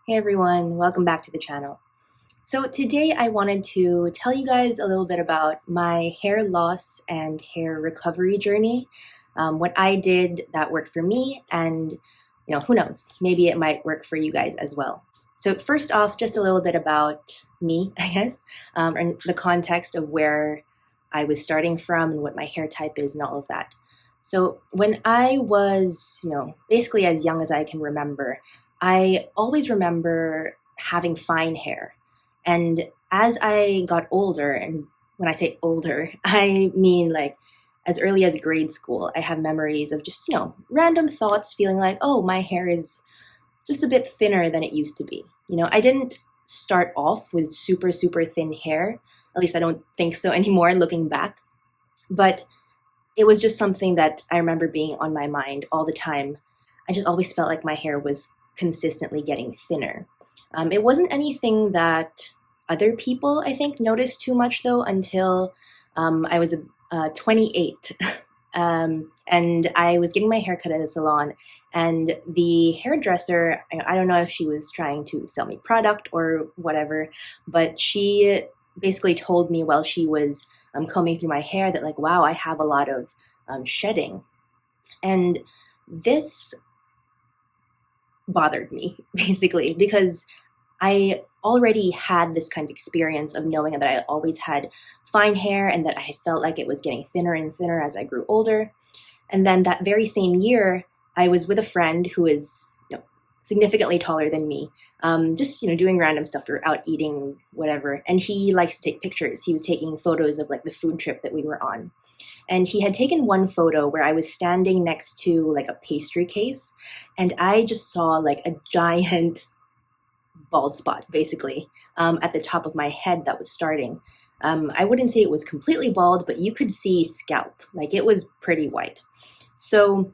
Hey everyone, welcome back to the channel. So today I wanted to tell you guys a little bit about my hair loss and hair recovery journey, what I did that worked for me, and who knows, maybe it might work for you guys as well. So first off, just a little bit about me, I guess, and the context of where I was starting from and what my hair type is and all of that. So when I was, basically as young as I can remember, I always remember having fine hair. And as I got older, and when I say older, I mean like as early as grade school, I have memories of just, random thoughts feeling like, oh, my hair is just a bit thinner than it used to be. I didn't start off with super, super thin hair. At least I don't think so anymore looking back. But it was just something that I remember being on my mind all the time. I just always felt like my hair was consistently getting thinner. It wasn't anything that other people, I think, noticed too much though until I was 28. And I was getting my hair cut at a salon, and the hairdresser, I don't know if she was trying to sell me product or whatever, but she basically told me while she was combing through my hair that, like, wow, I have a lot of shedding. And this bothered me basically because I already had this kind of experience of knowing that I always had fine hair and that I felt like it was getting thinner and thinner as I grew older. And then that very same year, I was with a friend who is significantly taller than me, just doing random stuff. We were out eating, whatever, and he likes to take pictures. He was taking photos of like the food trip that we were on. And he had taken one photo where I was standing next to like a pastry case, and I just saw like a giant bald spot basically at the top of my head that was starting. I wouldn't say it was completely bald, but you could see scalp, like it was pretty white. So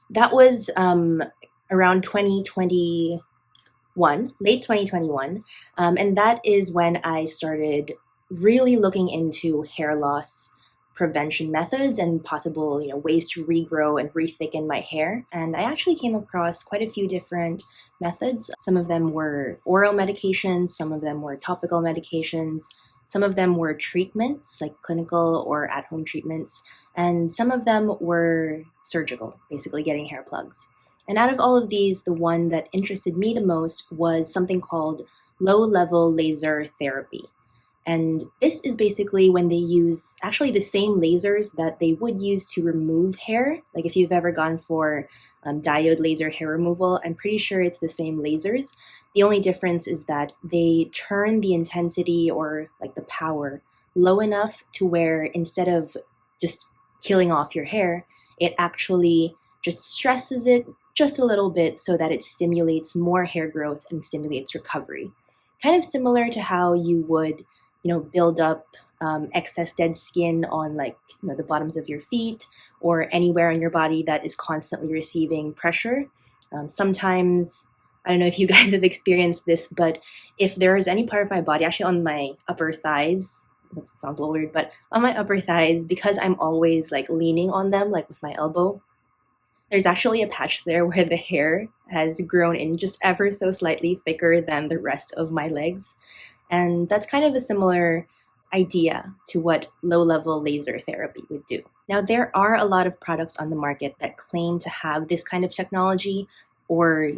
that was around 2021, late 2021. And that is when I started really looking into hair loss prevention methods and possible ways to regrow and rethicken my hair. And I actually came across quite a few different methods. Some of them were oral medications, some of them were topical medications, some of them were treatments like clinical or at-home treatments, and some of them were surgical, basically getting hair plugs. And out of all of these, the one that interested me the most was something called low-level laser therapy. And this is basically when they use actually the same lasers that they would use to remove hair. Like if you've ever gone for diode laser hair removal, I'm pretty sure it's the same lasers. The only difference is that they turn the intensity or like the power low enough to where instead of just killing off your hair, it actually just stresses it just a little bit so that it stimulates more hair growth and stimulates recovery. Kind of similar to how you would build up excess dead skin on like the bottoms of your feet or anywhere on your body that is constantly receiving pressure. Sometimes, I don't know if you guys have experienced this, but if there is any part of my body, actually on my upper thighs, that sounds a little weird, but on my upper thighs, because I'm always like leaning on them, like with my elbow, there's actually a patch there where the hair has grown in just ever so slightly thicker than the rest of my legs. And that's kind of a similar idea to what low-level laser therapy would do. Now, there are a lot of products on the market that claim to have this kind of technology, or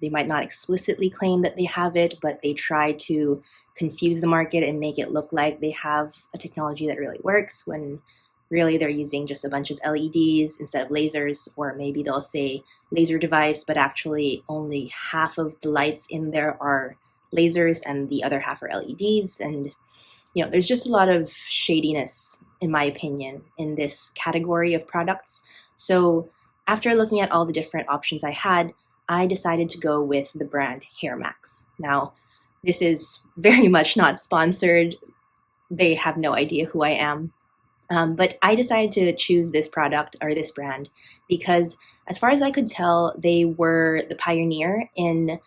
they might not explicitly claim that they have it, but they try to confuse the market and make it look like they have a technology that really works when really they're using just a bunch of LEDs instead of lasers, or maybe they'll say laser device, but actually only half of the lights in there are lasers and the other half are LEDs. And there's just a lot of shadiness, in my opinion, in this category of products. So after looking at all the different options I had, I decided to go with the brand Hairmax. Now, this is very much not sponsored. They have no idea who I am. But I decided to choose this product or this brand because, as far as I could tell, they were the pioneer in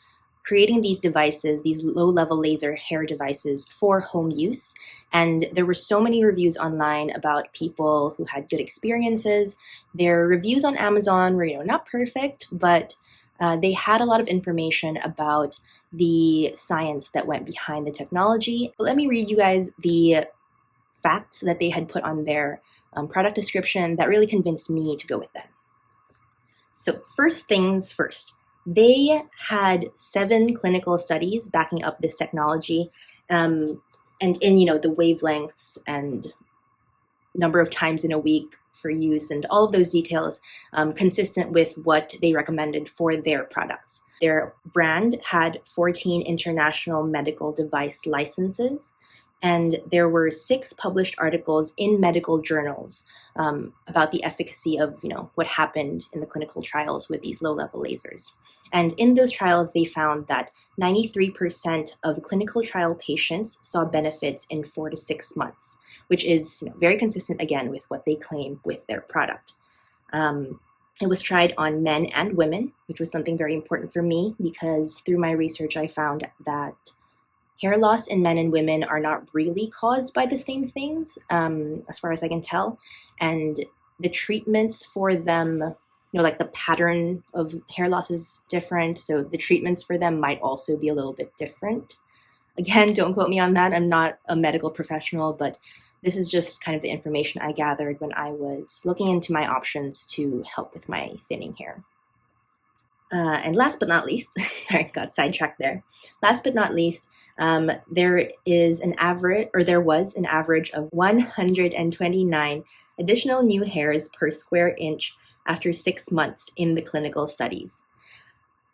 creating these devices, these low-level laser hair devices for home use. And there were so many reviews online about people who had good experiences. Their reviews on Amazon were, not perfect, but They had a lot of information about the science that went behind the technology. But let me read you guys the facts that they had put on their product description that really convinced me to go with them. So first things first, they had 7 clinical studies backing up this technology, and in the wavelengths and number of times in a week for use and all of those details consistent with what they recommended for their products. Their brand had 14 international medical device licenses, and there were 6 published articles in medical journals about the efficacy of what happened in the clinical trials with these low-level lasers. And in those trials, they found that 93% of clinical trial patients saw benefits in 4 to 6 months, which is very consistent, again, with what they claim with their product. It was tried on men and women, which was something very important for me because through my research, I found that hair loss in men and women are not really caused by the same things, as far as I can tell. And the treatments for them, like the pattern of hair loss is different. So the treatments for them might also be a little bit different. Again, don't quote me on that. I'm not a medical professional, but this is just kind of the information I gathered when I was looking into my options to help with my thinning hair. And last but not least, sorry, got sidetracked there. Last but not least, there was an average of 129 additional new hairs per square inch after 6 months in the clinical studies.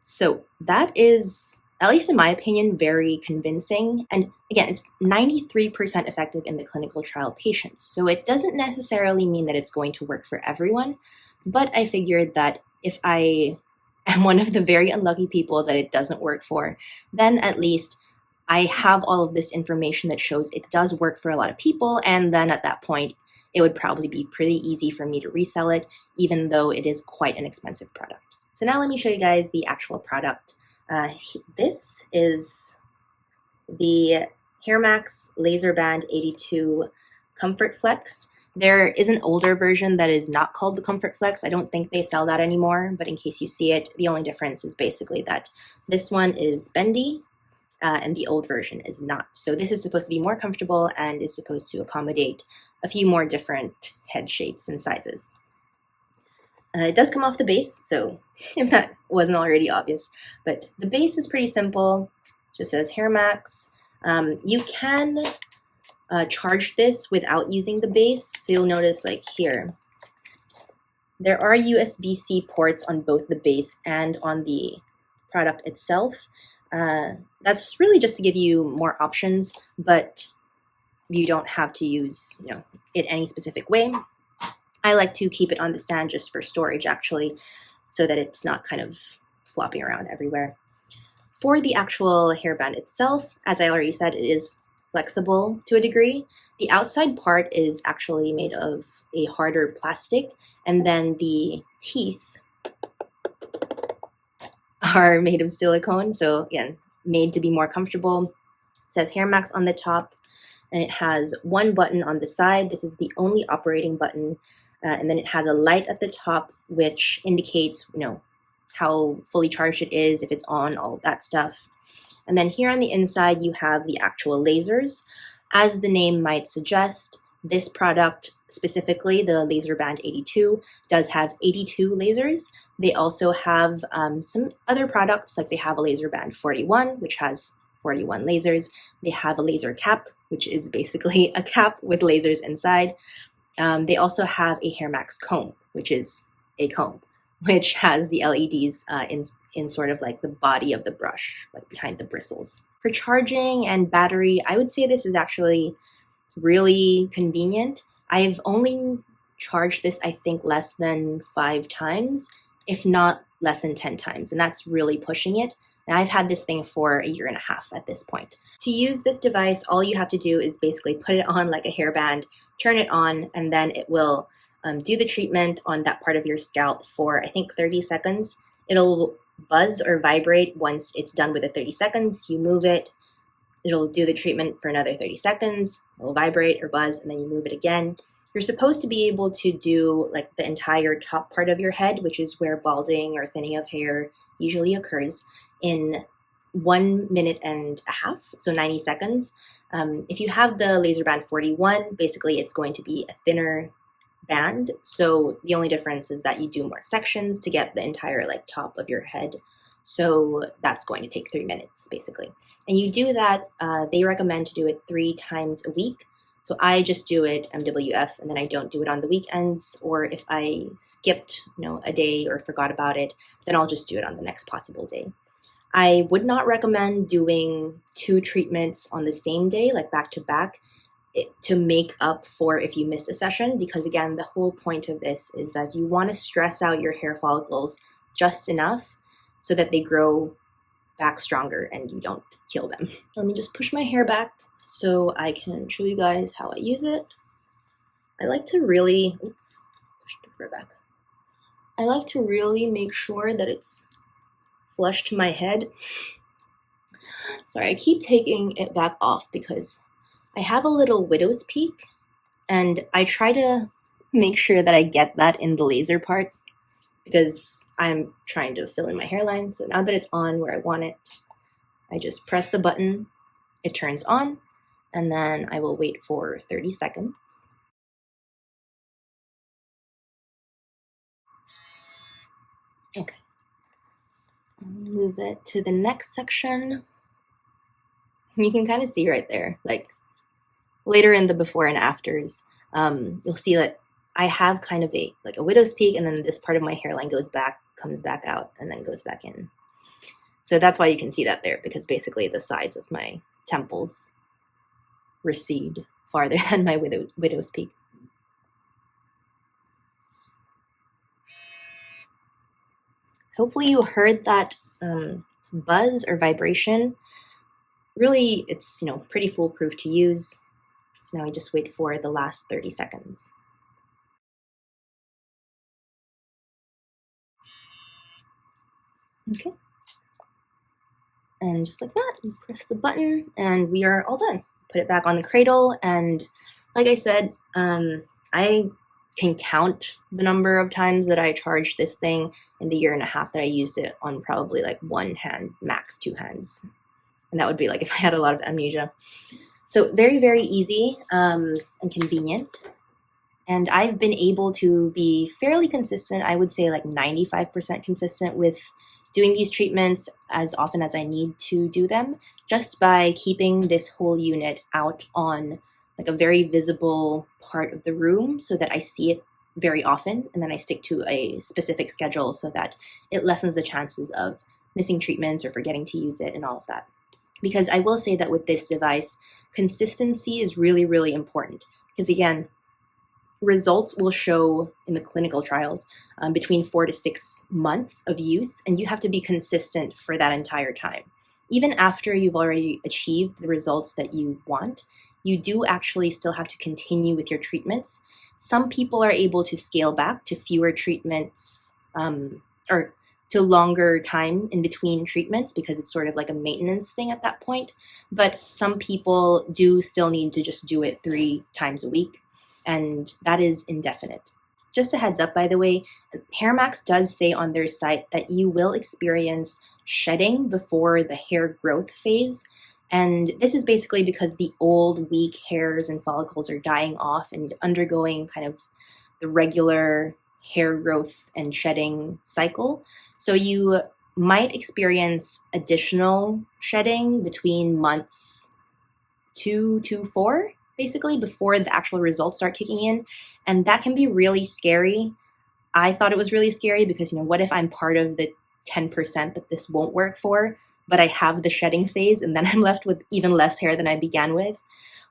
So that is, at least in my opinion, very convincing. And again, it's 93% effective in the clinical trial patients. So it doesn't necessarily mean that it's going to work for everyone, but I figured that if I am one of the very unlucky people that it doesn't work for, then at least I have all of this information that shows it does work for a lot of people, and then at that point, it would probably be pretty easy for me to resell it, even though it is quite an expensive product. So now let me show you guys the actual product. This is the Hairmax Laserband 82 Comfortflex. There is an older version that is not called the Comfortflex. I don't think they sell that anymore, but in case you see it, the only difference is basically that this one is bendy, and the old version is not. So this is supposed to be more comfortable and is supposed to accommodate a few more different head shapes and sizes. It does come off the base, so if that wasn't already obvious, but the base is pretty simple, just says Hairmax. You can charge this without using the base, so you'll notice like here, there are USB-C ports on both the base and on the product itself. That's really just to give you more options, but you don't have to use it any specific way. I like to keep it on the stand just for storage, actually, so that it's not kind of flopping around everywhere. For the actual hairband itself, as I already said, it is flexible to a degree. The outside part is actually made of a harder plastic, and then the teeth are made of silicone, so again, made to be more comfortable. It says Hairmax on the top, and it has one button on the side. This is the only operating button, and then it has a light at the top, which indicates, how fully charged it is, if it's on, all of that stuff. And then here on the inside, you have the actual lasers. As the name might suggest, this product, specifically the Laserband 82, does have 82 lasers. They also have some other products, like they have a Laserband 41, which has 41 lasers. They have a laser cap, which is basically a cap with lasers inside. They also have a Hairmax comb, which is a comb, which has the LEDs in sort of like the body of the brush, like behind the bristles. For charging and battery, I would say this is actually really convenient. I've only charged this, I think, less than 5 times, if not less than 10 times, and that's really pushing it. And I've had this thing for a year and a half at this point. To use this device, all you have to do is basically put it on like a hairband, turn it on, and then it will do the treatment on that part of your scalp for, I think, 30 seconds. It'll buzz or vibrate once it's done with the 30 seconds. You move it, it'll do the treatment for another 30 seconds. It'll vibrate or buzz, and then you move it again. You're supposed to be able to do like the entire top part of your head, which is where balding or thinning of hair usually occurs, in 1 minute and a half, so 90 seconds. If you have the Laserband 41, basically it's going to be a thinner band. So the only difference is that you do more sections to get the entire like top of your head. So that's going to take 3 minutes basically. And you do that, they recommend to do it 3 times a week. So I just do it MWF, and then I don't do it on the weekends, or if I skipped, a day or forgot about it, then I'll just do it on the next possible day. I would not recommend doing 2 treatments on the same day, like back to back, to make up for if you miss a session, because again, the whole point of this is that you want to stress out your hair follicles just enough so that they grow back stronger and you don't kill them. Let me just push my hair back so I can show you guys how I use it. I like to really push the hair back. I like to really make sure that it's flush to my head. Sorry, I keep taking it back off because I have a little widow's peak, and I try to make sure that I get that in the laser part because I'm trying to fill in my hairline. So now that it's on where I want it, I just press the button, it turns on, and then I will wait for 30 seconds. Okay. Move it to the next section. You can kind of see right there, like later in the before and afters, you'll see that I have kind of a widow's peak, and then this part of my hairline comes back out, and then goes back in. So that's why you can see that there, because basically the sides of my temples recede farther than my widow's peak. Hopefully you heard that buzz or vibration. Really, it's pretty foolproof to use. So now I just wait for the last 30 seconds. Okay. And just like that, you press the button and we are all done. Put it back on the cradle, and like I said, I can count the number of times that I charged this thing in the year and a half that I used it on probably like 1 hand, max 2 hands. And that would be like if I had a lot of amnesia. So very, very easy and convenient. And I've been able to be fairly consistent, I would say like 95% consistent with doing these treatments as often as I need to do them, just by keeping this whole unit out on like a very visible part of the room so that I see it very often, and then I stick to a specific schedule so that it lessens the chances of missing treatments or forgetting to use it and all of that. Because I will say that with this device, consistency is really, really important. Because again, results will show in the clinical trials between 4 to 6 months of use, and you have to be consistent for that entire time. Even after you've already achieved the results that you want, you do actually still have to continue with your treatments. Some people are able to scale back to fewer treatments or to longer time in between treatments because it's sort of like a maintenance thing at that point. But some people do still need to just do it 3 times a week, and that is indefinite. Just a heads up, by the way, Hairmax does say on their site that you will experience shedding before the hair growth phase. And this is basically because the old, weak hairs and follicles are dying off and undergoing kind of the regular hair growth and shedding cycle. So you might experience additional shedding between months 2 to 4, basically, before the actual results start kicking in. And that can be really scary. I thought it was really scary because, what if I'm part of the 10% that this won't work for, but I have the shedding phase and then I'm left with even less hair than I began with.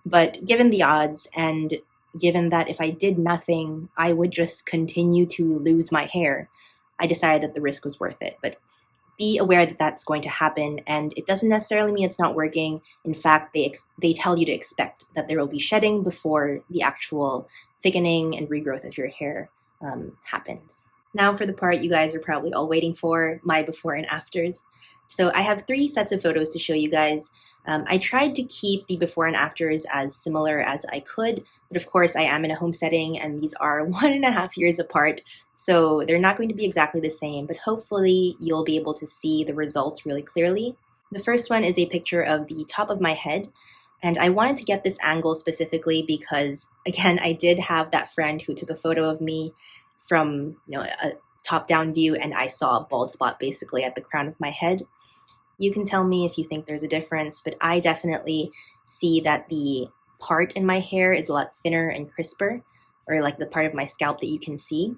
But given the odds, and given that if I did nothing, I would just continue to lose my hair, I decided that the risk was worth it. But be aware that that's going to happen, and it doesn't necessarily mean it's not working. In fact, they tell you to expect that there will be shedding before the actual thickening and regrowth of your hair happens. Now for the part you guys are probably all waiting for, my before and afters. So I have 3 sets of photos to show you guys. I tried to keep the before and afters as similar as I could, but of course I am in a home setting and these are 1.5 years apart, so they're not going to be exactly the same, but hopefully you'll be able to see the results really clearly. The first one is a picture of the top of my head, and I wanted to get this angle specifically because, again, I did have that friend who took a photo of me from a top-down view, and I saw a bald spot basically at the crown of my head. You can tell me if you think there's a difference, but I definitely see that the part in my hair is a lot thinner and crisper, or like the part of my scalp that you can see.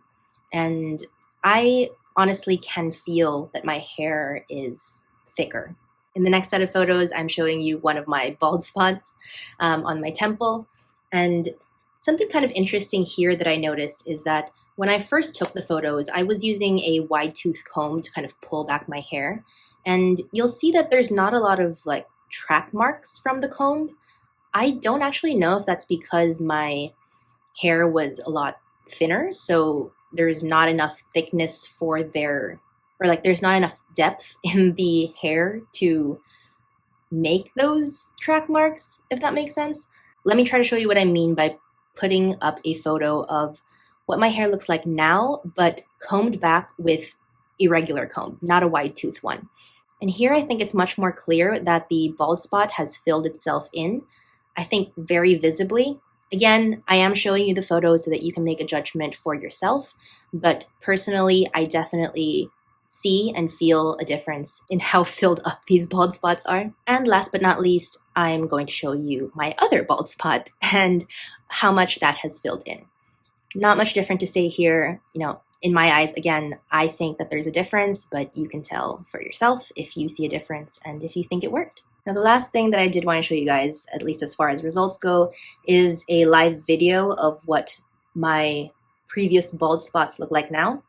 And I honestly can feel that my hair is thicker. In the next set of photos, I'm showing you one of my bald spots on my temple. And something kind of interesting here that I noticed is that when I first took the photos, I was using a wide tooth comb to kind of pull back my hair. And you'll see that there's not a lot of like track marks from the comb. I don't actually know if that's because my hair was a lot thinner, so there's not enough thickness for their, or like there's not enough depth in the hair to make those track marks, if that makes sense. Let me try to show you what I mean by putting up a photo of what my hair looks like now, but combed back with a regular comb, not a wide tooth one. And here I think it's much more clear that the bald spot has filled itself in, I think very visibly. Again, I am showing you the photo so that you can make a judgment for yourself, but personally, I definitely see and feel a difference in how filled up these bald spots are. And last but not least, I'm going to show you my other bald spot and how much that has filled in. Not much different to say here. In my eyes, again, I think that there's a difference, but you can tell for yourself if you see a difference and if you think it worked. Now, the last thing that I did want to show you guys, at least as far as results go, is a live video of what my previous bald spots look like now.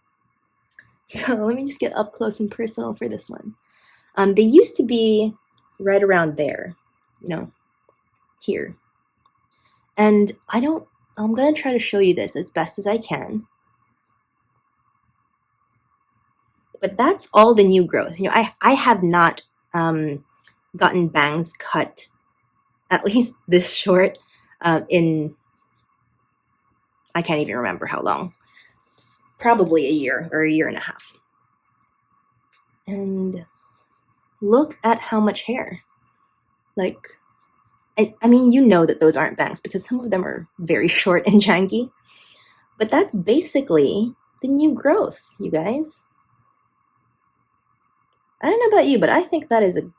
So let me just get up close and personal for this one. They used to be right around there, here. And I'm going to try to show you this as best as I can. But that's all the new growth. I have not gotten bangs cut, at least this short, in, I can't even remember how long. Probably a year or a year and a half. And look at how much hair. Like, I mean, you know that those aren't bangs because some of them are very short and janky. But that's basically the new growth, you guys. I don't know about you, but I think that is an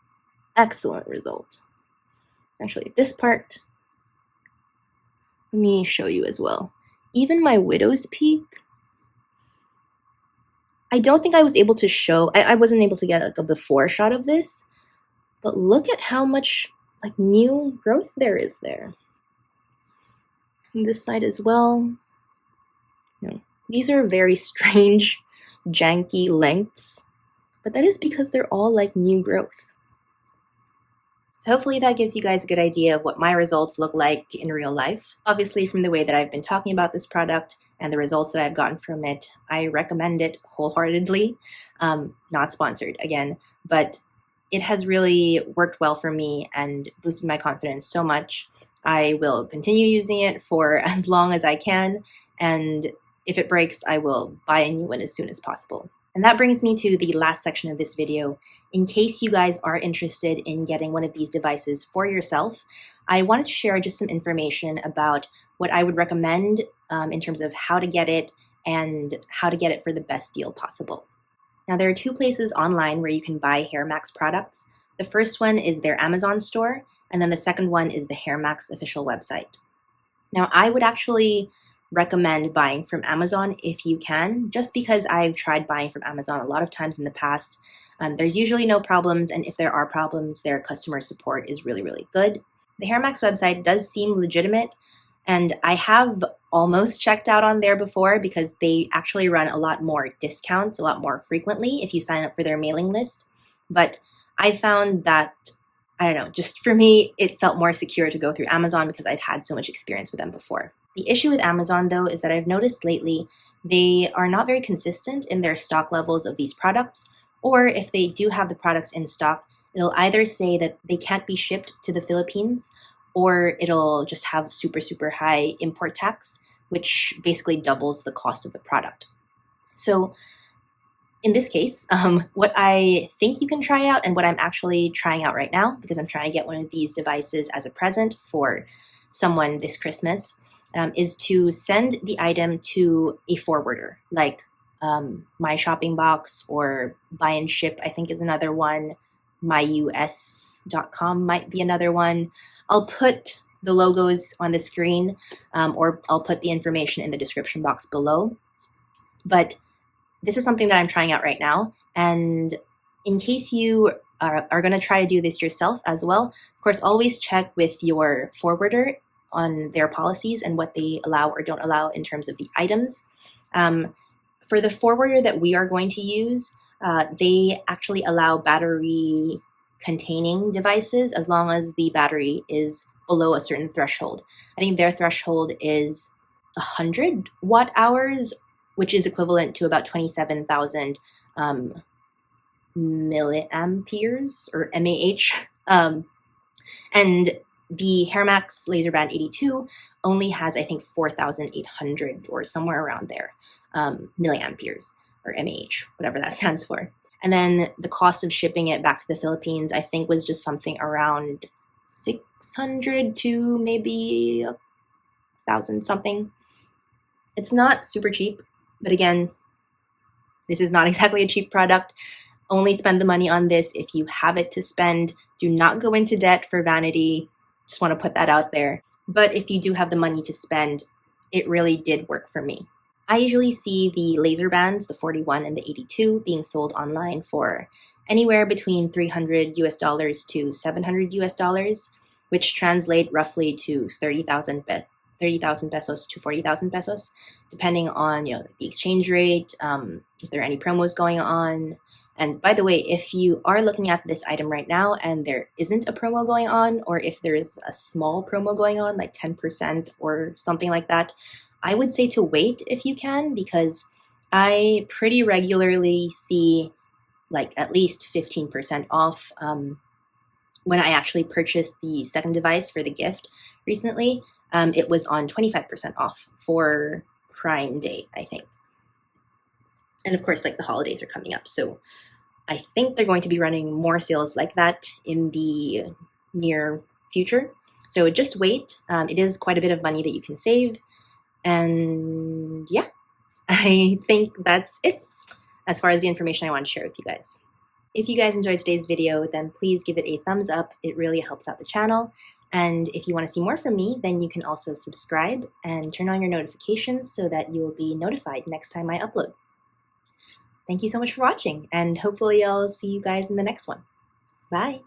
excellent result. Actually, this part, let me show you as well. Even my widow's peak, I don't think I was able to show, I wasn't able to get like a before shot of this, but look at how much like new growth there is there. And this side as well. These are very strange, janky lengths, but that is because they're all like new growth. So hopefully that gives you guys a good idea of what my results look like in real life. Obviously, from the way that I've been talking about this product and the results that I've gotten from it, I recommend it wholeheartedly. Not sponsored, again, but it has really worked well for me and boosted my confidence so much. I will continue using it for as long as I can, and if it breaks, I will buy a new one as soon as possible. And that brings me to the last section of this video. In case you guys are interested in getting one of these devices for yourself, I wanted to share just some information about what I would recommend in terms of how to get it and how to get it for the best deal possible. Now, there are 2 places online where you can buy Hairmax products. The first one is their Amazon store, and then the second one is the Hairmax official website. Now, I would actually recommend buying from Amazon if you can, just because I've tried buying from Amazon a lot of times in the past. There's usually no problems, and if there are problems, their customer support is really, really good. The Hairmax website does seem legitimate, and I have almost checked out on there before because they actually run a lot more discounts, a lot more frequently if you sign up for their mailing list. But I found that, I don't know, just for me, it felt more secure to go through Amazon because I'd had so much experience with them before. The issue with Amazon, though, is that I've noticed lately they are not very consistent in their stock levels of these products, Or if they do have the products in stock, it'll either say that they can't be shipped to the Philippines, or it'll just have super, super high import tax, which basically doubles the cost of the product. So in this case, what I think you can try out and what I'm actually trying out right now, because I'm trying to get one of these devices as a present for someone this Christmas, is to send the item to a forwarder, like My Shopping Box or Buy and Ship, I think is another one. MyUS.com might be another one. I'll put the logos on the screen, or I'll put the information in the description box below. But this is something that I'm trying out right now. And in case you are going to try to do this yourself as well, of course, always check with your forwarder on their policies and what they allow or don't allow in terms of the items. For the forwarder that we are going to use, they actually allow battery containing devices as long as the battery is below a certain threshold. I think their threshold is 100 watt hours, which is equivalent to about 27,000 milliamperes or mAh. And the Hairmax Laserband 82 only has, I think, 4,800 or somewhere around there, milliamperes or mAh, whatever that stands for. And then the cost of shipping it back to the Philippines, I think, was just something around 600 to maybe 1,000 something. It's not super cheap, but again, this is not exactly a cheap product. Only spend the money on this if you have it to spend. Do not go into debt for vanity. Just want to put that out there. But if you do have the money to spend, it really did work for me. I usually see the laser bands, the 41 and the 82, being sold online for anywhere between $300 to $700, which translate roughly to 30,000 pesos to 40,000 pesos, depending on the exchange rate, if there are any promos going on. And by the way, if you are looking at this item right now and there isn't a promo going on, or if there is a small promo going on, like 10% or something like that, I would say to wait if you can, because I pretty regularly see like at least 15% off. When I actually purchased the second device for the gift recently, it was on 25% off for Prime Day, I think. And of course, like the holidays are coming up, so I think they're going to be running more sales like that in the near future. So just wait. It is quite a bit of money that you can save. And yeah, I think that's it as far as the information I want to share with you guys. If you guys enjoyed today's video, then please give it a thumbs up. It really helps out the channel. And if you want to see more from me, then you can also subscribe and turn on your notifications so that you will be notified next time I upload. Thank you so much for watching, and hopefully I'll see you guys in the next one. Bye!